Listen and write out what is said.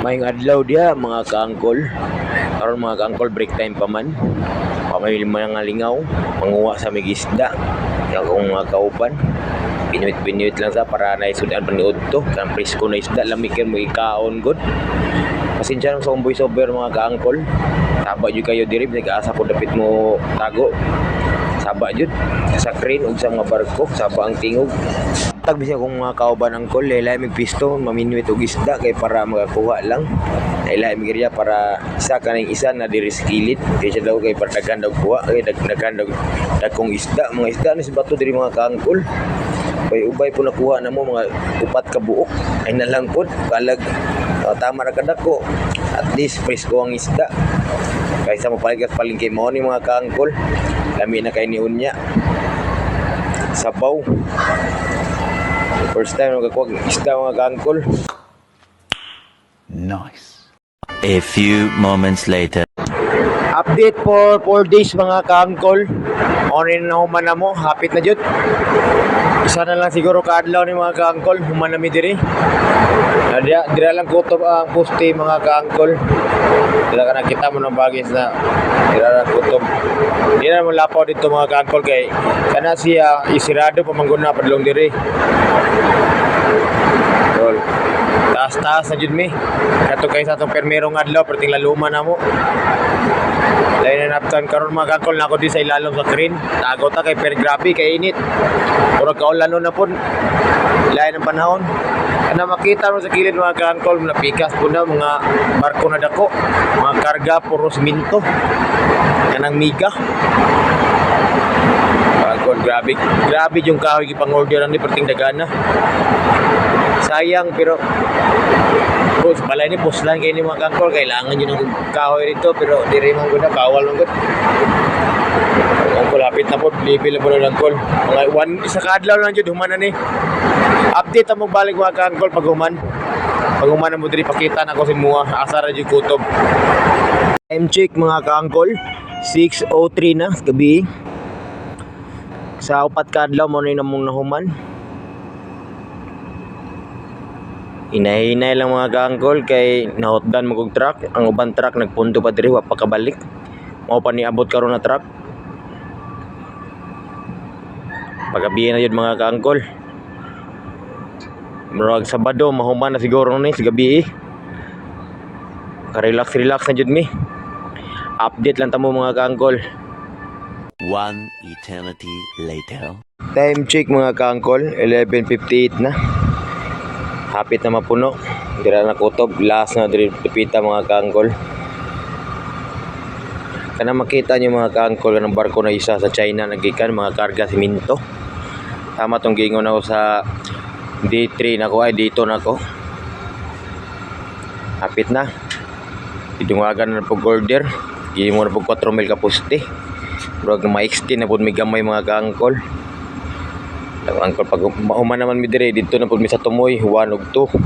Maayong adlaw dia mga kaangkol. Karon mga kaangkol, break time pa man. Pamili mga lingaw, manguha sa mig isda. Kaya kung mga kauban, pinuit lang sa para naisudan paniud to. Kan presko na isda, lamikin mo ikaon good. Pasensya lang sa umboy sober mga kaangkol. Saba jud kayo diri, nag-asa ko dapit mo tago. Saba jud sa crane ug sa mga barko, saba ang tingog. Tag bisag kung mga kauban ang kol, laylay mig pisto, maminuit og isda kay para makakuha lang. Laylay mig iriya para isa kaning isa na diri sa kilid. Kay siya daw kay para daghan daw kuha, kay daghan daw dagkong isda, mga isda ni sa bato diri mga kaangkol. Ubay po nakuha na mo mga 4 ka buok. Ay na lang pod kalag tama ra kadako. At least presko ang isda. Kaysa mo paligas palengke mo ni mga kaangkol. Lami na kay ni unya. Sabaw. First time nakakuha isda mga kaangkol. Nice. A few moments later. Update for 4 days mga kaangkol. Onin na human na mo, hapit na jud. Isa na lang siguro kaadlaw ni mga kaangkol, human na mi diri. Dira lang kutob ang poste mga kaangkol. Dira ka nakita mo ng bagis na dira lang kutob. Dira mo lapaw dito mga kaangkol kay kana siya isirado pamangguna padlong diri. Tol. Taas na jud mi. Kato kay sa atong permerong adlaw perting laluma na mo. Lain na naptan karon mga kaangkol na ako di sa ilalom sa crane. Tago ta kay per grabe kay init. Murag kaulan na pud. Lain ang panahon. Kana makita mo sa kilid mga kaangkol, napikas po na mga barko na dako, mga karga puro siminto. Kanang miga. Kaangkol grabe yung kahoy gipang-orderan ni perting dagana. Sayang pero bus balay ni puslan kay ni mga kaangkol, kailangan yun ng kahoy rito pero diri man gud kawal man gud. Ang kulapit na po, libil po ng angkol. Mga isa kaadlaw lang dyan, human na ni. Update ang magbalik mga kaangkol pag human. Pag human na mo diri, pakita na ko si Mua. Asara dyan kutob. Time check mga kaangkol. 6:03 na, gabi. Sa upat kaadlaw mo na mong nahuman. Hinay-hinay lang mga kaangkol kay nahotdan mo kong truck. Ang uban truck nagpunto pa diri, wapa kabalik. Mao pa ni abot karon na truck. Pagabi na yun mga kaangkol. Murag Sabado, mahuman na siguro na sa gabi eh. Relax na yun mi. Update lang tamo mga kaangkol. One eternity later. Time check mga kaangkol, 11:58 na. Hapit na mapuno. Dira na kutob, last na diri pipita mga kaangkol. Kana makita niyo mga kaangkol ng barko na isa sa China nagikan mga karga siminto. Tama tong gingon ako sa D3 na ko ay dito na ko. Hapit na. Idungagan na po order. Gimo na po 4 mil ka poste. Bro na ma-extend na po may gamay mga kaangkol. Ang angkol pag uman naman mi dire dito na po mi sa tumoy 1 ug 2.